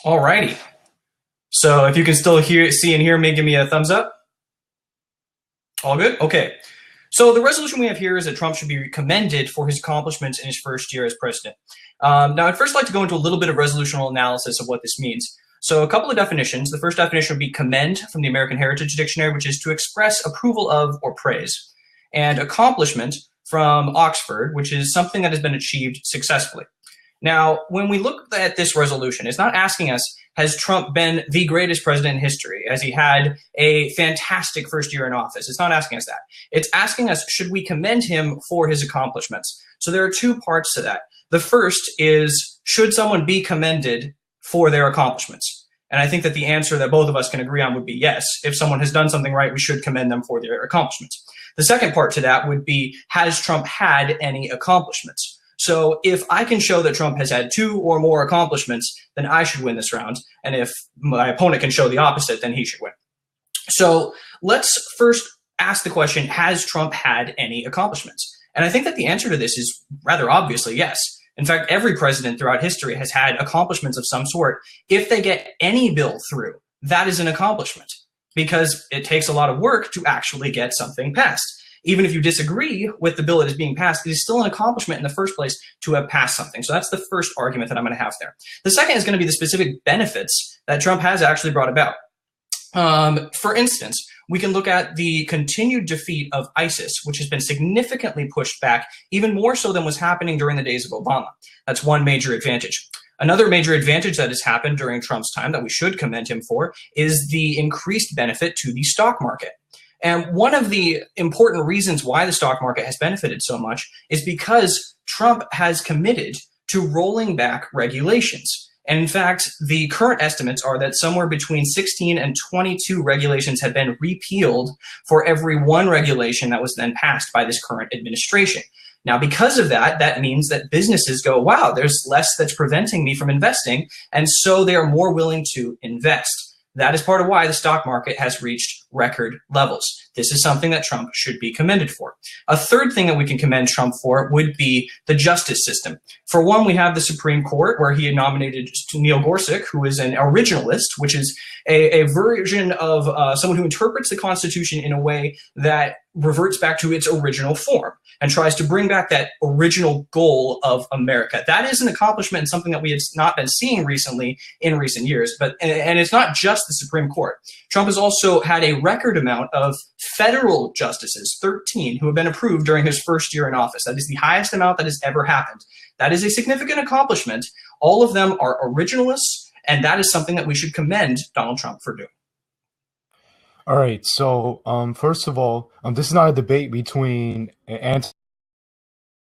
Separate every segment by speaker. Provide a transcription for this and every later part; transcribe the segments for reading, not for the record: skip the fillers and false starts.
Speaker 1: Alrighty. So if you can still see and hear me, give me a thumbs up. All good? Okay. So the resolution we have here is that Trump should be commended for his accomplishments in his first year as president. Now, I'd first like to go into a little bit of resolutional analysis of what this means. So a couple of definitions. The first definition would be commend from the American Heritage Dictionary, which is to express approval of or praise. And accomplishment from Oxford, which is something that has been achieved successfully. Now, when we look at this resolution, it's not asking us, has Trump been the greatest president in history? Has he had a fantastic first year in office? It's not asking us that. It's asking us, should we commend him for his accomplishments? So there are two parts to that. The first is, should someone be commended for their accomplishments? And I think that the answer that both of us can agree on would be yes. If someone has done something right, we should commend them for their accomplishments. The second part to that would be, has Trump had any accomplishments? So if I can show that Trump has had 2 or more accomplishments, then I should win this round. And if my opponent can show the opposite, then he should win. So let's first ask the question, has Trump had any accomplishments? And I think that the answer to this is rather obviously yes. In fact, every president throughout history has had accomplishments of some sort. If they get any bill through, that is an accomplishment because it takes a lot of work to actually get something passed. Even if you disagree with the bill that is being passed, it is still an accomplishment in the first place to have passed something. So that's the first argument that I'm going to have there. The second is going to be the specific benefits that Trump has actually brought about. For instance, we can look at the continued defeat of ISIS, which has been significantly pushed back, even more so than was happening during the days of Obama. That's one major advantage. Another major advantage that has happened during Trump's time that we should commend him for is the increased benefit to the stock market. And one of the important reasons why the stock market has benefited so much is because Trump has committed to rolling back regulations. And in fact, the current estimates are that somewhere between 16 and 22 regulations have been repealed for every one regulation that was then passed by this current administration. Now, because of that, that means that businesses go, wow, there's less that's preventing me from investing. And so they are more willing to invest. That is part of why the stock market has reached record levels. This is something that Trump should be commended for. A third thing that we can commend Trump for would be the justice system. For one, we have the Supreme Court, where he had nominated Neil Gorsuch, who is an originalist, which is a version of someone who interprets the Constitution in a way that reverts back to its original form and tries to bring back that original goal of America. That is an accomplishment and something that we have not been seeing recently in recent years. And it's not just the Supreme Court. Trump has also had a record amount of federal justices, 13, who have been approved during his first year in office. That is the highest amount that has ever happened. That is a significant accomplishment. All of them are originalists, and that is something that we should commend Donald Trump for doing.
Speaker 2: All right. So, first of all, this is not a debate between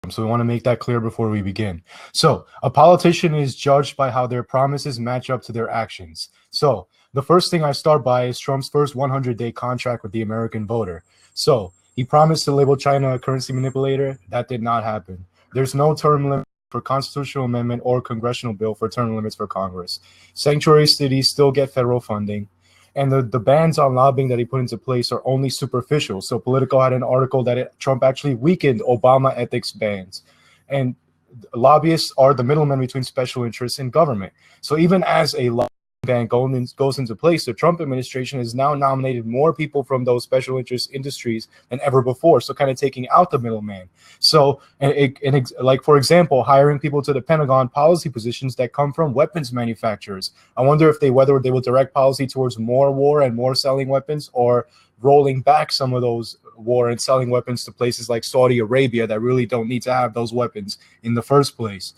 Speaker 2: so we want to make that clear before we begin. So, a politician is judged by how their promises match up to their actions. So, the first thing I start by is Trump's first 100-day contract with the American voter. So, he promised to label China a currency manipulator. That did not happen. There's no term limit for constitutional amendment or congressional bill for term limits for Congress. Sanctuary cities still get federal funding. And the bans on lobbying that he put into place are only superficial. So Politico had an article that Trump actually weakened Obama ethics bans. And lobbyists are the middlemen between special interests and government. So even as a lobbying ban goes into place, the Trump administration has now nominated more people from those special interest industries than ever before. So kind of taking out the middleman. So, like, for example, hiring people to the Pentagon policy positions that come from weapons manufacturers. I wonder whether they will direct policy towards more war and more selling weapons, or rolling back some of those war and selling weapons to places like Saudi Arabia that really don't need to have those weapons in the first place.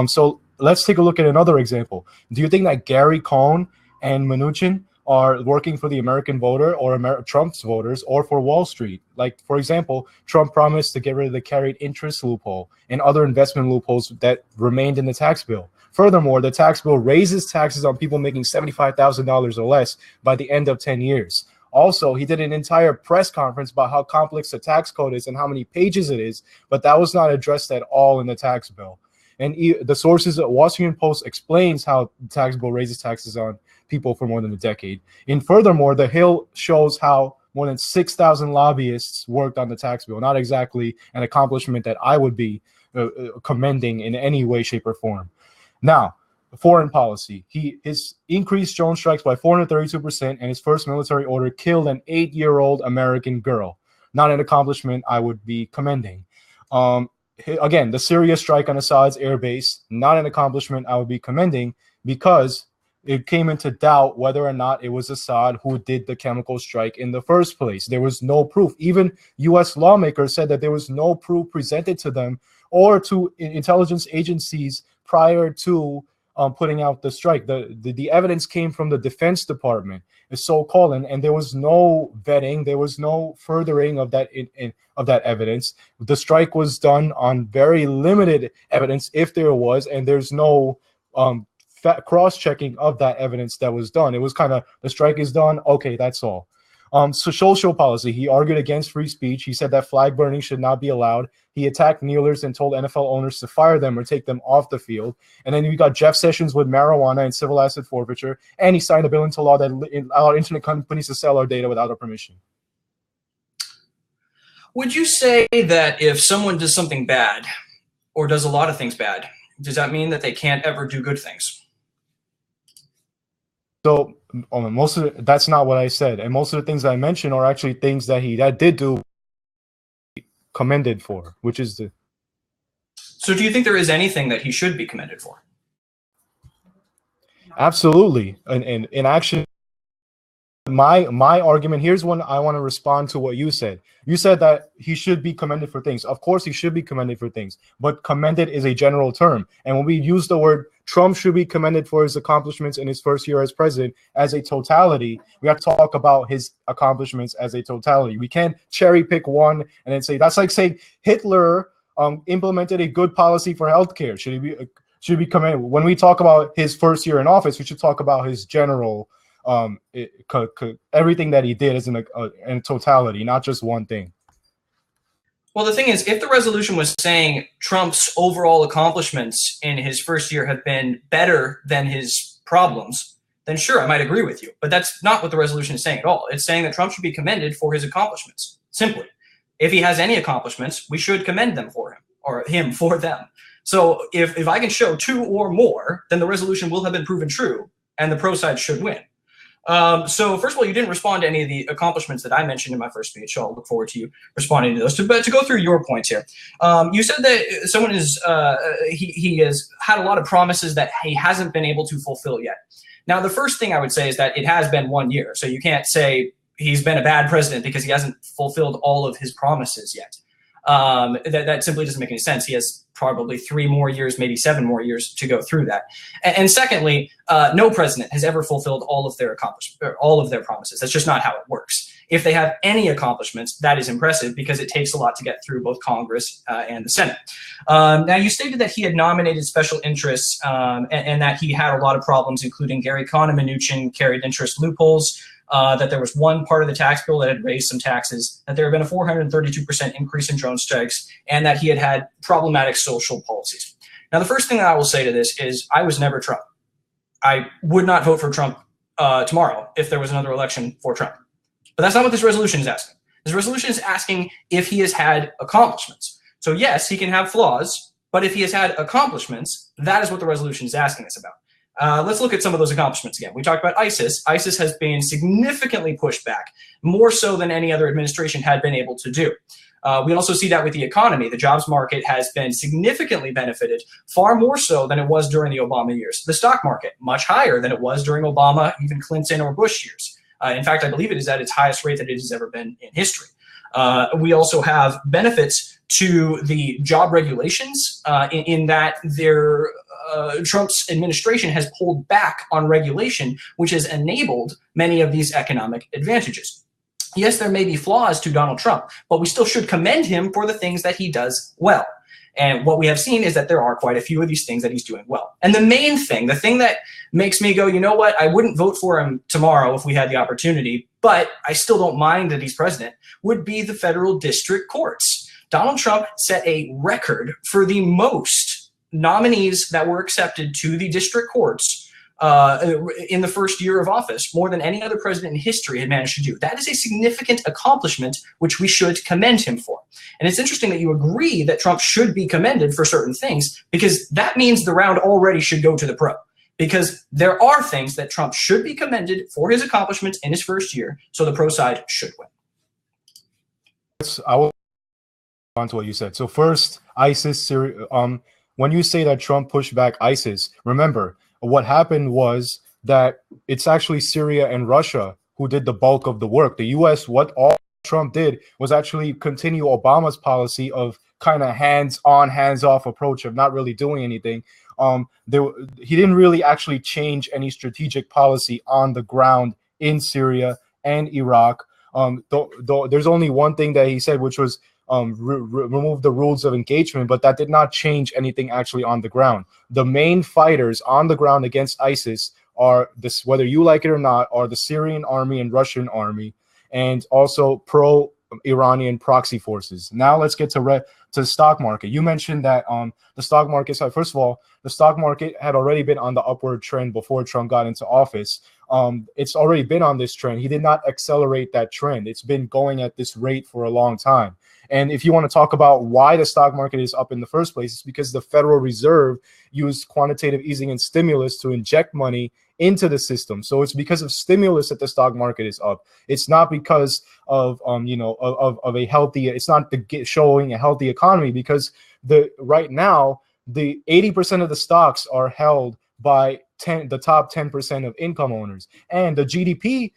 Speaker 2: So let's take a look at another example. Do you think that Gary Cohn and Mnuchin are working for the American voter or Trump's voters or for Wall Street? Like, for example, Trump promised to get rid of the carried interest loophole and other investment loopholes that remained in the tax bill. Furthermore, the tax bill raises taxes on people making $75,000 or less by the end of 10 years. Also, he did an entire press conference about how complex the tax code is and how many pages it is, but that was not addressed at all in the tax bill. And the sources at Washington Post explains how the tax bill raises taxes on people for more than a decade. And furthermore, The Hill shows how more than 6,000 lobbyists worked on the tax bill. Not exactly an accomplishment that I would be commending in any way, shape, or form. Now, foreign policy. His increased drone strikes by 432%, and his first military order killed an 8-year-old American girl. Not an accomplishment I would be commending. Again, the Syria strike on Assad's airbase, not an accomplishment I would be commending, because it came into doubt whether or not it was Assad who did the chemical strike in the first place. There was no proof. Even U.S. lawmakers said that there was no proof presented to them or to intelligence agencies prior to putting out the strike. The evidence came from the Defense Department, so-called, and there was no vetting, there was no furthering of that of that evidence. The strike was done on very limited evidence, if there was, and there's no cross-checking of that evidence that was done. It was kind of, the strike is done, okay, that's all. So social policy, he argued against free speech. He said that flag burning should not be allowed. He attacked kneelers and told NFL owners to fire them or take them off the field. And then we got Jeff Sessions with marijuana and civil asset forfeiture. And he signed a bill into law that allowed internet companies to sell our data without our permission.
Speaker 1: Would you say that if someone does something bad or does a lot of things bad, does that mean that they can't ever do good things?
Speaker 2: So that's not what I said, and most of the things I mentioned are actually things that he did do, commended for, which is the.
Speaker 1: So, do you think there is anything that he should be commended for?
Speaker 2: Absolutely, and actually, my argument here's one. I want to respond to what you said. You said that he should be commended for things. Of course, he should be commended for things, but commended is a general term, and when we use the word Trump should be commended for his accomplishments in his first year as president as a totality, we have to talk about his accomplishments as a totality. We can't cherry pick one and then say that's like saying Hitler implemented a good policy for healthcare. Should he be commended? When we talk about his first year in office, we should talk about his general everything that he did as in totality, not just one thing.
Speaker 1: Well, the thing is, if the resolution was saying Trump's overall accomplishments in his first year have been better than his problems, then sure, I might agree with you. But that's not what the resolution is saying at all. It's saying that Trump should be commended for his accomplishments, simply. If he has any accomplishments, we should commend them for him, or him for them. So if I can show 2 or more, then the resolution will have been proven true, and the pro side should win. So first of all, you didn't respond to any of the accomplishments that I mentioned in my first speech, so I'll look forward to you responding to those. But to go through your points here, you said that someone is he has had a lot of promises that he hasn't been able to fulfill yet. Now, the first thing I would say is that it has been 1 year, so you can't say he's been a bad president because he hasn't fulfilled all of his promises yet. That simply doesn't make any sense. He has probably 3 more years, maybe 7 more years to go through that. And secondly, no president has ever fulfilled all of their promises. That's just not how it works. If they have any accomplishments, that is impressive because it takes a lot to get through both Congress and the Senate. Now, you stated that he had nominated special interests and that he had a lot of problems, including Gary Cohn and Mnuchin carried interest loopholes. That there was one part of the tax bill that had raised some taxes, that there had been a 432% increase in drone strikes, and that he had had problematic social policies. Now, the first thing that I will say to this is I was never Trump. I would not vote for Trump tomorrow if there was another election for Trump. But that's not what this resolution is asking. This resolution is asking if he has had accomplishments. So yes, he can have flaws, but if he has had accomplishments, that is what the resolution is asking us about. Let's look at some of those accomplishments again. We talked about ISIS. ISIS has been significantly pushed back, more so than any other administration had been able to do. We also see that with the economy. The jobs market has been significantly benefited, far more so than it was during the Obama years. The stock market, much higher than it was during Obama, even Clinton or Bush years. In fact, I believe it is at its highest rate that it has ever been in history. We also have benefits to the job regulations in that Trump's administration has pulled back on regulation, which has enabled many of these economic advantages. Yes, there may be flaws to Donald Trump, but we still should commend him for the things that he does well. And what we have seen is that there are quite a few of these things that he's doing well. And the main thing, the thing that makes me go, you know what, I wouldn't vote for him tomorrow if we had the opportunity, but I still don't mind that he's president, would be the federal district courts. Donald Trump set a record for the most nominees that were accepted to the district courts in the first year of office, more than any other president in history had managed to do. That is a significant accomplishment, which we should commend him for. And it's interesting that you agree that Trump should be commended for certain things, because that means the round already should go to the pro. because there are things that Trump should be commended for his accomplishments in his first year, so the pro side should win.
Speaker 2: I will on to what you said. So first, ISIS, Syria. When you say that Trump pushed back ISIS, remember what happened was that it's actually Syria and Russia who did the bulk of the work. The U.S., what all Trump did was actually continue Obama's policy of kind of hands-on, hands-off approach of not really doing anything. He didn't really actually change any strategic policy on the ground in Syria and Iraq. There's only one thing that he said, which was remove the rules of engagement, but that did not change anything actually on the ground. The main fighters on the ground against ISIS are this, whether you like it or not, are the Syrian army and Russian army, and also pro-Iranian proxy forces. Now let's get to the stock market. You mentioned that the stock market side. First of all, the stock market had already been on the upward trend before Trump got into office. It's already been on this trend. He did not accelerate that trend. It's been going at this rate for a long time. And if you want to talk about why the stock market is up in the first place, it's because the Federal Reserve used quantitative easing and stimulus to inject money into the system. So it's because of stimulus that the stock market is up. It's not because of of a healthy. It's not showing a healthy economy, because right now the 80% of the stocks are held by the top 10% of income owners, and the GDP.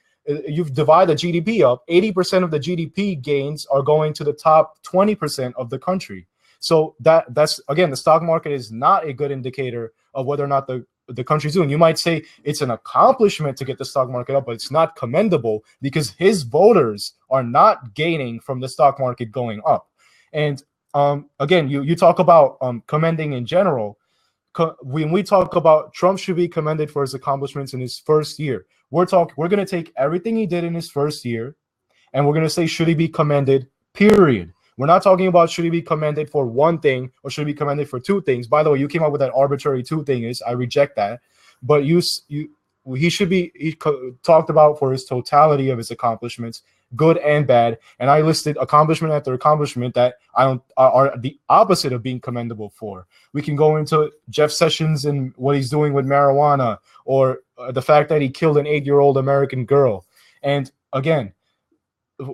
Speaker 2: You've divided the GDP up. 80% of the GDP gains are going to the top 20% of the country. So that's again, the stock market is not a good indicator of whether or not the country's doing. You might say it's an accomplishment to get the stock market up, but it's not commendable because his voters are not gaining from the stock market going up. And again, you talk about commending in general. When we talk about Trump should be commended for his accomplishments in his first year, we're going to take everything he did in his first year, and we're going to say, should he be commended, period. We're not talking about should he be commended for one thing or should he be commended for two things. By the way, you came up with that arbitrary two thing. I reject that. But he talked about for his totality of his accomplishments, good and bad, and I listed accomplishment after accomplishment that are the opposite of being commendable for. We can go into Jeff Sessions and what he's doing with marijuana, or the fact that he killed an 8-year-old American girl. And again,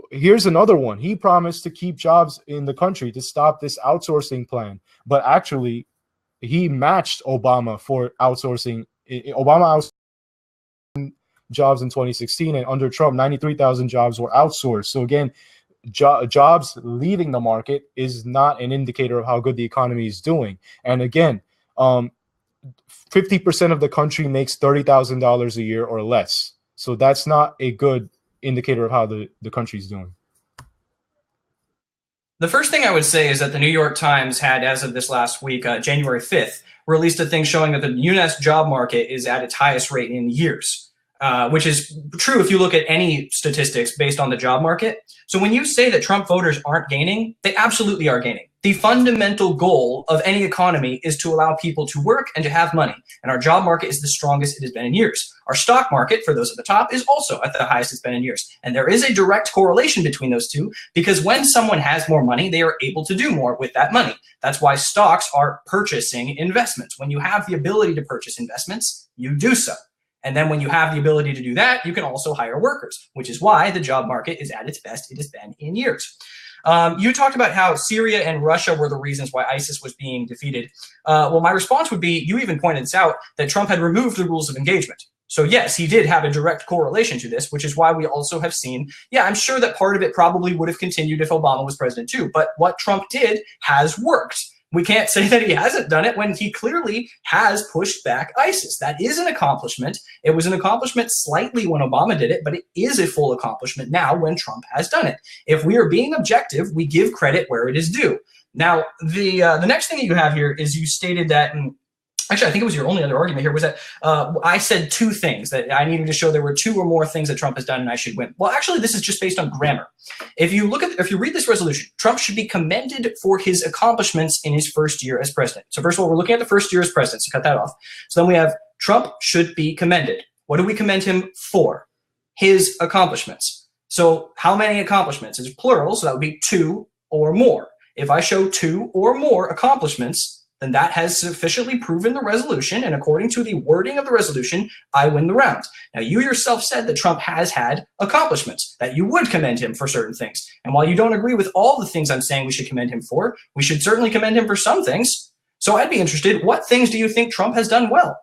Speaker 2: here's another one. He promised to keep jobs in the country, to stop this outsourcing plan, but actually he matched Obama for outsourcing. Obama outsourced jobs in 2016, and under Trump 93,000 jobs were outsourced. So again, jobs leaving the market is not an indicator of how good the economy is doing. And again, 50% of the country makes $30,000 a year or less. So that's not a good indicator of how the country is doing.
Speaker 1: The first thing I would say is that the New York Times had, as of this last week, January 5th, released a thing showing that the U.S. job market is at its highest rate in years, which is true if you look at any statistics based on the job market. So when you say that Trump voters aren't gaining, they absolutely are gaining. The fundamental goal of any economy is to allow people to work and to have money. And our job market is the strongest it has been in years. Our stock market, for those at the top, is also at the highest it's been in years. And there is a direct correlation between those two, because when someone has more money, they are able to do more with that money. That's why stocks are purchasing investments. When you have the ability to purchase investments, you do so. And then when you have the ability to do that, you can also hire workers, which is why the job market is at its best it has been in years. You talked about how Syria and Russia were the reasons why ISIS was being defeated. Well, my response would be, you even pointed this out, that Trump had removed the rules of engagement. So yes, he did have a direct correlation to this, which is why we also have seen, yeah, I'm sure that part of it probably would have continued if Obama was president too, but what Trump did has worked. We can't say that he hasn't done it when he clearly has pushed back ISIS. That is an accomplishment. It was an accomplishment slightly when Obama did it, but it is a full accomplishment now when Trump has done it. If we are being objective, we give credit where it is due. Now, the next thing that you have here is you stated that, actually, I think it was your only other argument here, was that I said two things, that I needed to show there were two or more things that Trump has done and I should win. Well, actually, this is just based on grammar. If you read this resolution, Trump should be commended for his accomplishments in his first year as president. So first of all, we're looking at the first year as president, so cut that off. So then we have Trump should be commended. What do we commend him for? His accomplishments. So how many accomplishments? It's plural, so that would be two or more. If I show two or more accomplishments, then that has sufficiently proven the resolution, and according to the wording of the resolution, I win the round. Now, you yourself said that Trump has had accomplishments, that you would commend him for certain things. And while you don't agree with all the things I'm saying we should commend him for, we should certainly commend him for some things. So I'd be interested, what things do you think Trump has done well?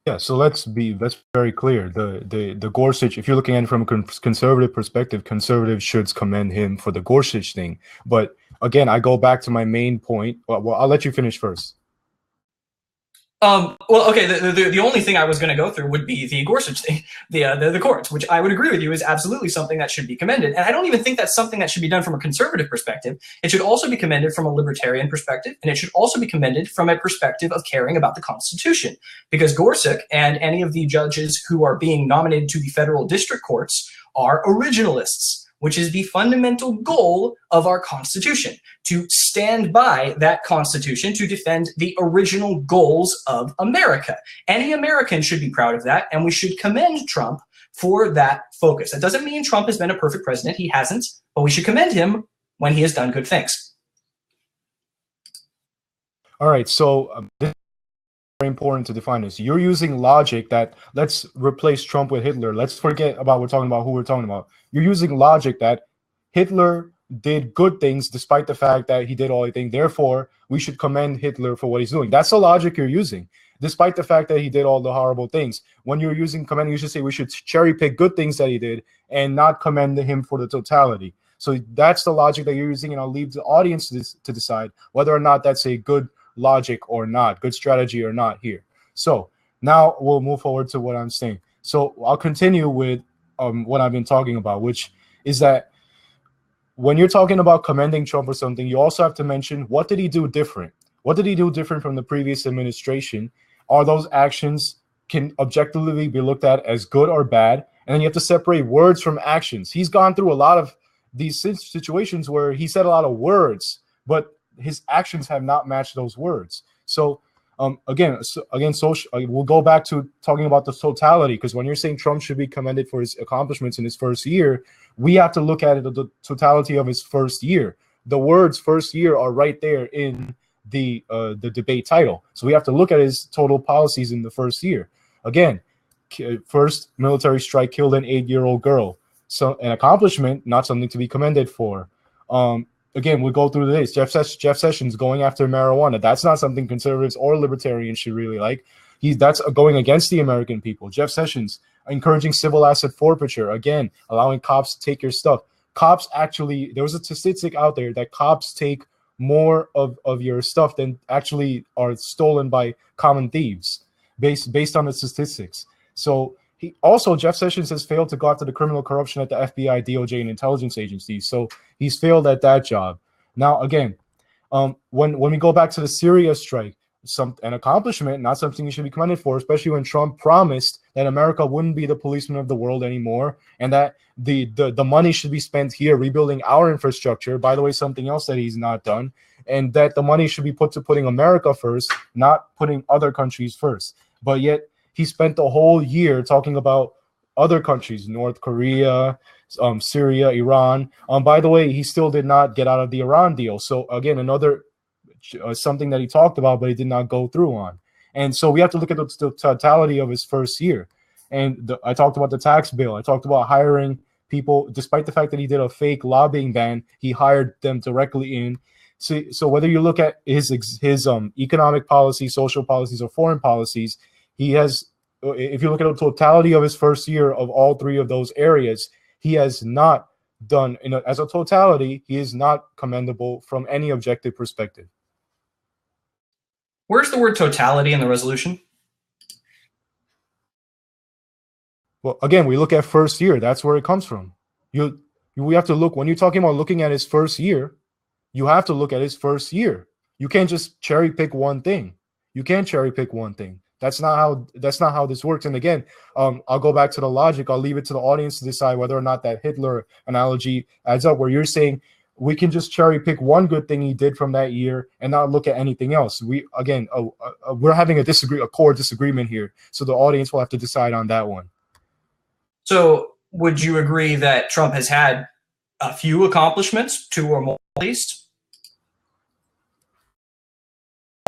Speaker 2: Yeah, so let's be very clear. The Gorsuch, if you're looking at it from a conservative perspective, conservatives should commend him for the Gorsuch thing. But again, I go back to my main point. Well, I'll let you finish first.
Speaker 1: Well, okay. The only thing I was going to go through would be the Gorsuch thing, the courts, which I would agree with you is absolutely something that should be commended. And I don't even think that's something that should be done from a conservative perspective. It should also be commended from a libertarian perspective, and it should also be commended from a perspective of caring about the Constitution. Because Gorsuch and any of the judges who are being nominated to the federal district courts are originalists, which is the fundamental goal of our Constitution, to stand by that Constitution to defend the original goals of America. Any American should be proud of that, and we should commend Trump for that focus. That doesn't mean Trump has been a perfect president. He hasn't, but we should commend him when he has done good things.
Speaker 2: All right, so this is very important to define this. You're using logic that let's replace Trump with Hitler. Let's forget about we're talking about who we're talking about. You're using logic that Hitler did good things despite the fact that he did all the things. Therefore, we should commend Hitler for what he's doing. That's the logic you're using, despite the fact that he did all the horrible things. When you're using commending, you should say we should cherry pick good things that he did and not commend him for the totality. So that's the logic that you're using, and I'll leave the audience to decide whether or not that's a good logic or not, good strategy or not here. So now we'll move forward to what I'm saying. So I'll continue with what I've been talking about, which is that when you're talking about commending Trump or something, you also have to mention, what did he do different? What did he do different from the previous administration? Are those actions can objectively be looked at as good or bad? And then you have to separate words from actions. He's gone through a lot of these situations where he said a lot of words, but his actions have not matched those words. So again, we'll go back to talking about the totality, because when you're saying Trump should be commended for his accomplishments in his first year, we have to look at it the totality of his first year. The words "first year" are right there in the debate title, so we have to look at his total policies in the first year. Again, first military strike killed an 8-year-old girl, so an accomplishment, not something to be commended for. Again, we'll go through this. Jeff Sessions going after marijuana. That's not something conservatives or libertarians should really like. That's going against the American people. Jeff Sessions encouraging civil asset forfeiture. Again, allowing cops to take your stuff. Cops actually, there was a statistic out there that cops take more of your stuff than actually are stolen by common thieves, based on the statistics. So Jeff Sessions has failed to go after the criminal corruption at the FBI, DOJ, and intelligence agencies. So he's failed at that job. Now, again, when we go back to the Syria strike, an accomplishment, not something you should be commended for, especially when Trump promised that America wouldn't be the policeman of the world anymore, and that the money should be spent here rebuilding our infrastructure. By the way, something else that he's not done, and that the money should be put to putting America first, not putting other countries first. But yet, he spent the whole year talking about other countries, North Korea, Syria, Iran. By the way, he still did not get out of the Iran deal. So again, another something that he talked about, but he did not go through on. And so we have to look at the totality of his first year. And I talked about the tax bill. I talked about hiring people, despite the fact that he did a fake lobbying ban, he hired them directly in. So whether you look at his economic policy, social policies, or foreign policies, he has, if you look at the totality of his first year of all three of those areas, he has not done, as a totality, he is not commendable from any objective perspective.
Speaker 1: Where's the word totality in the resolution?
Speaker 2: Well, again, we look at first year. That's where it comes from. We have to look, when you're talking about looking at his first year, you have to look at his first year. You can't just cherry pick one thing. You can't cherry pick one thing. That's not how this works. And again, I'll go back to the logic. I'll leave it to the audience to decide whether or not that Hitler analogy adds up, where you're saying we can just cherry pick one good thing he did from that year and not look at anything else. We're having a core disagreement here. So the audience will have to decide on that one.
Speaker 1: So would you agree that Trump has had a few accomplishments, 2 or more at least?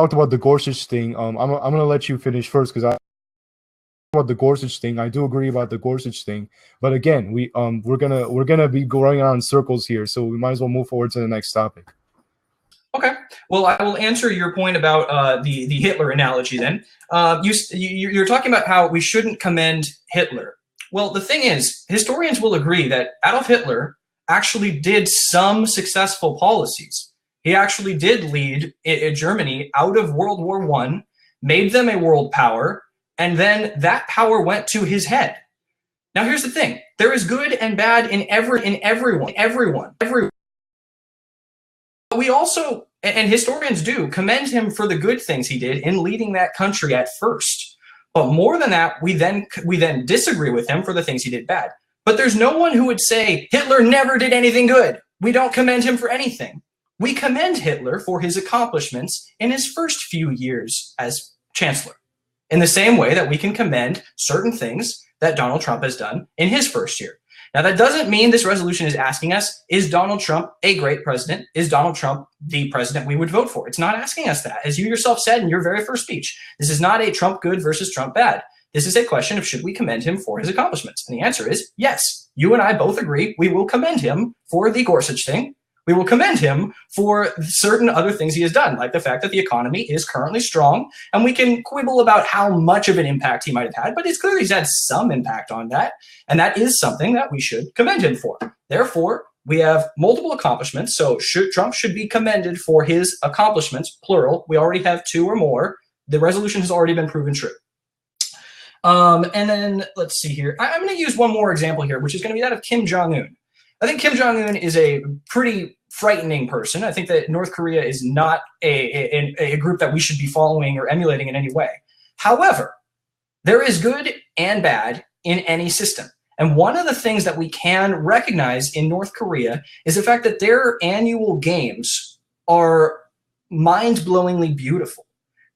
Speaker 2: talked about the Gorsuch thing. I'm gonna let you finish first because I about the Gorsuch thing. I do agree about the Gorsuch thing, but again, we're gonna be going around in circles here, so we might as well move forward to the next topic.
Speaker 1: Okay. Well, I will answer your point about the Hitler analogy. Then you're talking about how we shouldn't commend Hitler. Well, the thing is, historians will agree that Adolf Hitler actually did some successful policies. He actually did lead Germany out of World War I, made them a world power, and then that power went to his head. Now, here's the thing: there is good and bad in everyone. We also, and historians do, commend him for the good things he did in leading that country at first. But more than that, we then disagree with him for the things he did bad. But there's no one who would say Hitler never did anything good. We don't commend him for anything. We commend Hitler for his accomplishments in his first few years as chancellor, in the same way that we can commend certain things that Donald Trump has done in his first year. Now, that doesn't mean this resolution is asking us, is Donald Trump a great president? Is Donald Trump the president we would vote for? It's not asking us that. As you yourself said in your very first speech, this is not a Trump good versus Trump bad. This is a question of should we commend him for his accomplishments? And the answer is yes. You and I both agree we will commend him for the Gorsuch thing. We will commend him for certain other things he has done, like the fact that the economy is currently strong, and we can quibble about how much of an impact he might have had, but it's clear he's had some impact on that, and that is something that we should commend him for. Therefore, we have multiple accomplishments, so Trump should be commended for his accomplishments, plural. We already have 2 or more. The resolution has already been proven true. And then let's see here. I'm going to use one more example here, which is going to be that of Kim Jong-un. I think Kim Jong-un is a pretty frightening person. I think that North Korea is not a group that we should be following or emulating in any way. However, there is good and bad in any system. And one of the things that we can recognize in North Korea is the fact that their annual games are mind-blowingly beautiful.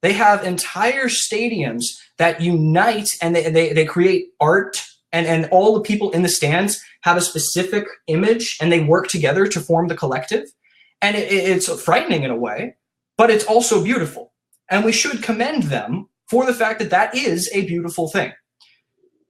Speaker 1: They have entire stadiums that unite, and they create art, and all the people in the stands have a specific image, and they work together to form the collective. And it's frightening in a way, but it's also beautiful. And we should commend them for the fact that that is a beautiful thing.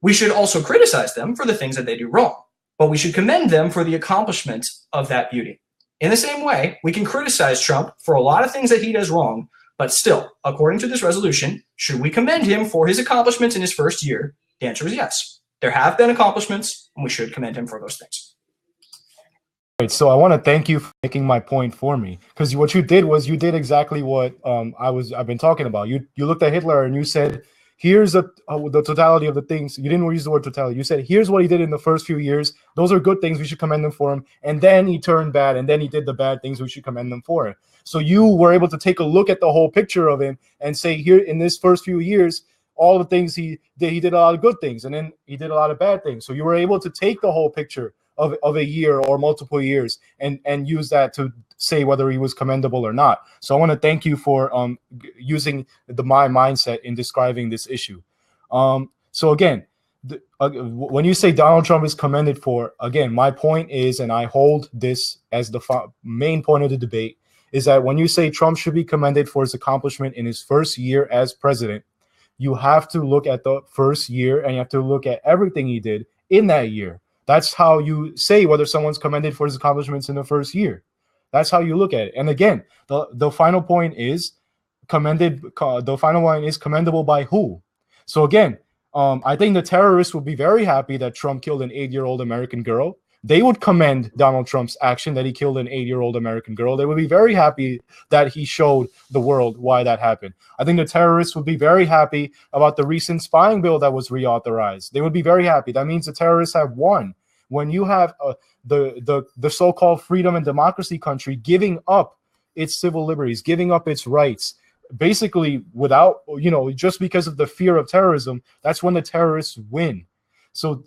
Speaker 1: We should also criticize them for the things that they do wrong, but we should commend them for the accomplishments of that beauty. In the same way, we can criticize Trump for a lot of things that he does wrong, but still, according to this resolution, should we commend him for his accomplishments in his first year? The answer is yes. There have been accomplishments, and we should commend him for those things.
Speaker 2: Right, so I want to thank you for making my point for me, because what you did was you did exactly what I've been talking about. You looked at Hitler and you said, here's the totality of the things. You didn't use the word totality. You said, here's what he did in the first few years. Those are good things. We should commend him for him. And then he turned bad, and then he did the bad things. We should commend them for it. So you were able to take a look at the whole picture of him and say, here in this first few years, all the things he did a lot of good things, and then he did a lot of bad things. So you were able to take the whole picture of a year or multiple years and use that to say whether he was commendable or not. So I want to thank you for using my mindset in describing this issue. So again, when you say Donald Trump is commended for, again, my point is, and I hold this as the main point of the debate, is that when you say Trump should be commended for his accomplishment in his first year as president, you have to look at the first year and you have to look at everything he did in that year. That's how you say whether someone's commended for his accomplishments in the first year. That's how you look at it. And again, the final point is commended. The final line is commendable by who? So again, I think the terrorists would be very happy that Trump killed an 8-year-old American girl. They would commend Donald Trump's action that he killed an 8-year-old American girl. They would be very happy that he showed the world why that happened. I think the terrorists would be very happy about the recent spying bill that was reauthorized. They would be very happy. That means the terrorists have won. When you have the so-called freedom and democracy country giving up its civil liberties, giving up its rights, basically without, just because of the fear of terrorism, that's when the terrorists win. So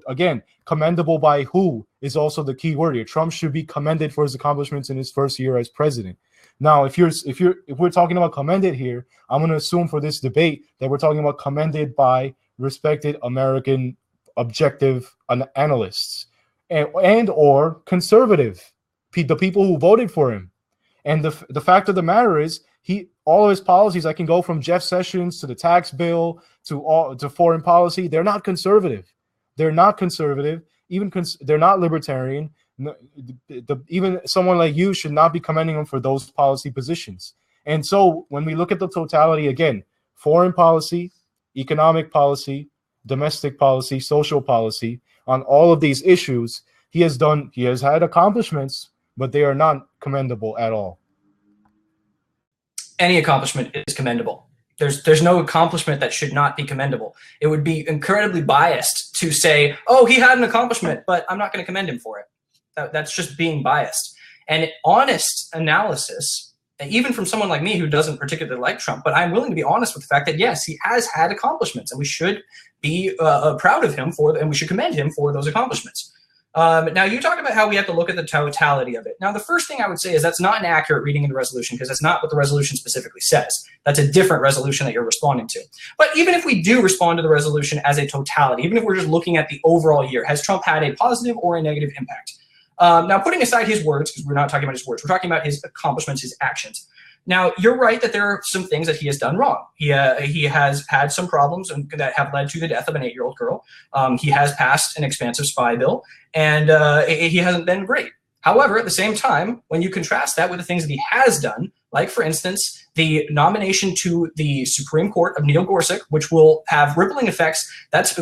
Speaker 2: again, commendable by who is also the key word here. Trump should be commended for his accomplishments in his first year as president. Now, if we're talking about commended here, I'm going to assume for this debate that we're talking about commended by respected American objective analysts and or conservative, the people who voted for him. And the fact of the matter is, all of his policies, I can go from Jeff Sessions to the tax bill to foreign policy. They're not conservative. They're not conservative. They're not libertarian. Even someone like you should not be commending them for those policy positions. And so when we look at the totality again, foreign policy, economic policy, domestic policy, social policy, on all of these issues, he has had accomplishments, but they are not commendable at all.
Speaker 1: Any accomplishment is commendable. There's no accomplishment that should not be commendable. It would be incredibly biased to say, oh, he had an accomplishment, but I'm not going to commend him for it. That's just being biased. And honest analysis, even from someone like me who doesn't particularly like Trump, but I'm willing to be honest with the fact that, yes, he has had accomplishments, and we should be proud of him and we should commend him for those accomplishments. Now, you talk about how we have to look at the totality of it. Now, the first thing I would say is that's not an accurate reading of the resolution, because that's not what the resolution specifically says. That's a different resolution that you're responding to. But even if we do respond to the resolution as a totality, even if we're just looking at the overall year, has Trump had a positive or a negative impact? Now, putting aside his words, because we're not talking about his words, we're talking about his accomplishments, his actions. Now, you're right that there are some things that he has done wrong. He has had some problems that have led to the death of an 8-year-old girl. He has passed an expansive spy bill, and he hasn't been great. However, at the same time, when you contrast that with the things that he has done, like, for instance, the nomination to the Supreme Court of Neil Gorsuch, which will have rippling effects.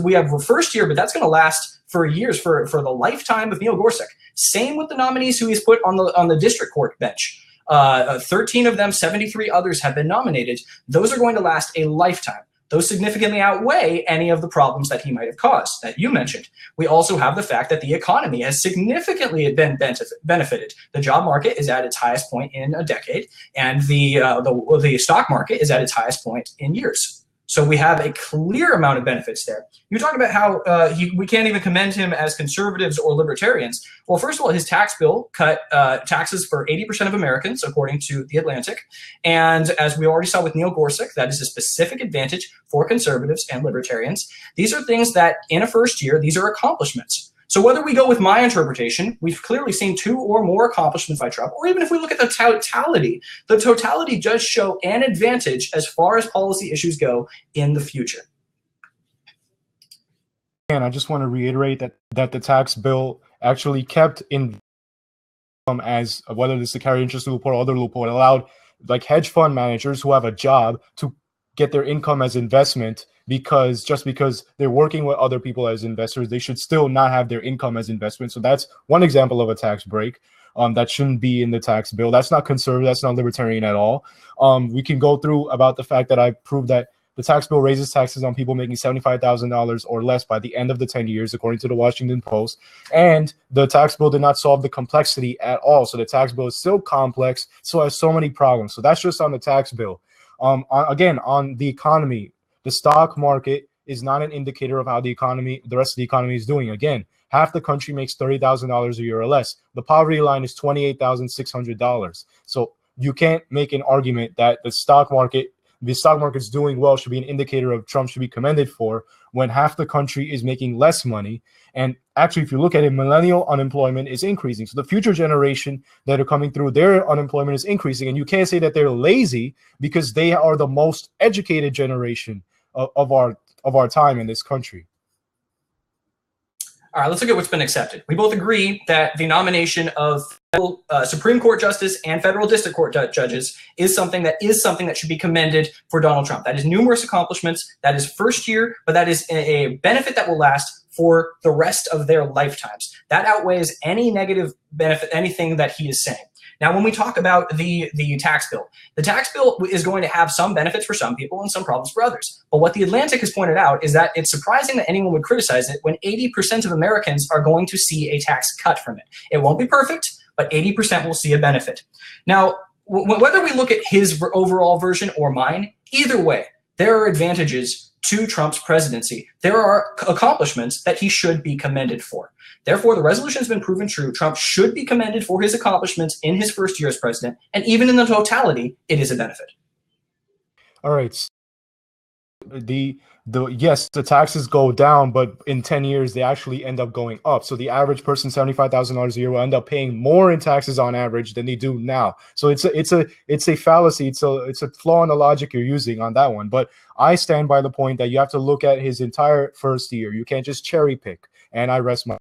Speaker 1: We have the first year, but that's going to last for years, for the lifetime of Neil Gorsuch. Same with the nominees who he's put on the district court bench. 13 of them, 73 others have been nominated. Those are going to last a lifetime. Those significantly outweigh any of the problems that he might have caused that you mentioned. We also have the fact that the economy has significantly been benefited. The job market is at its highest point in a decade, and the stock market is at its highest point in years. So we have a clear amount of benefits there. You talk about how we can't even commend him as conservatives or libertarians. Well, first of all, his tax bill cut taxes for 80% of Americans, according to The Atlantic. And as we already saw with Neil Gorsuch, that is a specific advantage for conservatives and libertarians. These are things that, in a first year, these are accomplishments. So whether we go with my interpretation, we've clearly seen 2 or more accomplishments by Trump, or even if we look at the totality does show an advantage as far as policy issues go in the future.
Speaker 2: And I just want to reiterate that the tax bill actually kept in as whether this is the carry interest loophole or other loophole, it allowed like hedge fund managers who have a job to get their income as investment, because just because they're working with other people as investors, they should still not have their income as investment. So that's one example of a tax break that shouldn't be in the tax bill. That's not conservative. That's not libertarian at all. We can go through about the fact that I proved that the tax bill raises taxes on people making $75,000 or less by the end of the 10 years, according to the Washington Post. And the tax bill did not solve the complexity at all. So the tax bill is still complex, so has so many problems. So that's just on the tax bill. Again, on the economy, the stock market is not an indicator of how the rest of the economy is doing. Again, half the country makes $30,000 a year or less. The poverty line is $28,600. So you can't make an argument that the stock market's doing well should be an indicator of Trump should be commended for, when half the country is making less money. And actually, if you look at it, millennial unemployment is increasing. So the future generation that are coming through, their unemployment is increasing. And you can't say that they're lazy, because they are the most educated generation of our time in this country.
Speaker 1: All right, let's look at what's been accepted. We both agree that the nomination of federal, Supreme Court justice and federal district court judges is something that should be commended for Donald Trump. That is numerous accomplishments. That is first year, but that is a benefit that will last for the rest of their lifetimes. That outweighs any negative benefit, anything that he is saying. Now, when we talk about the tax bill is going to have some benefits for some people and some problems for others. But what The Atlantic has pointed out is that it's surprising that anyone would criticize it when 80% of Americans are going to see a tax cut from it. It won't be perfect, but 80% will see a benefit. Now, whether we look at his overall version or mine, either way, there are advantages to Trump's presidency. There are accomplishments that he should be commended for. Therefore, the resolution has been proven true. Trump should be commended for his accomplishments in his first year as president, and even in the totality, it is a benefit.
Speaker 2: All right. The yes, the taxes go down, but in 10 years they actually end up going up. So the average person, $75,000 a year, will end up paying more in taxes on average than they do now. So it's a fallacy. It's a flaw in the logic you're using on that one. But I stand by the point that you have to look at his entire first year. You can't just cherry pick. And I rest my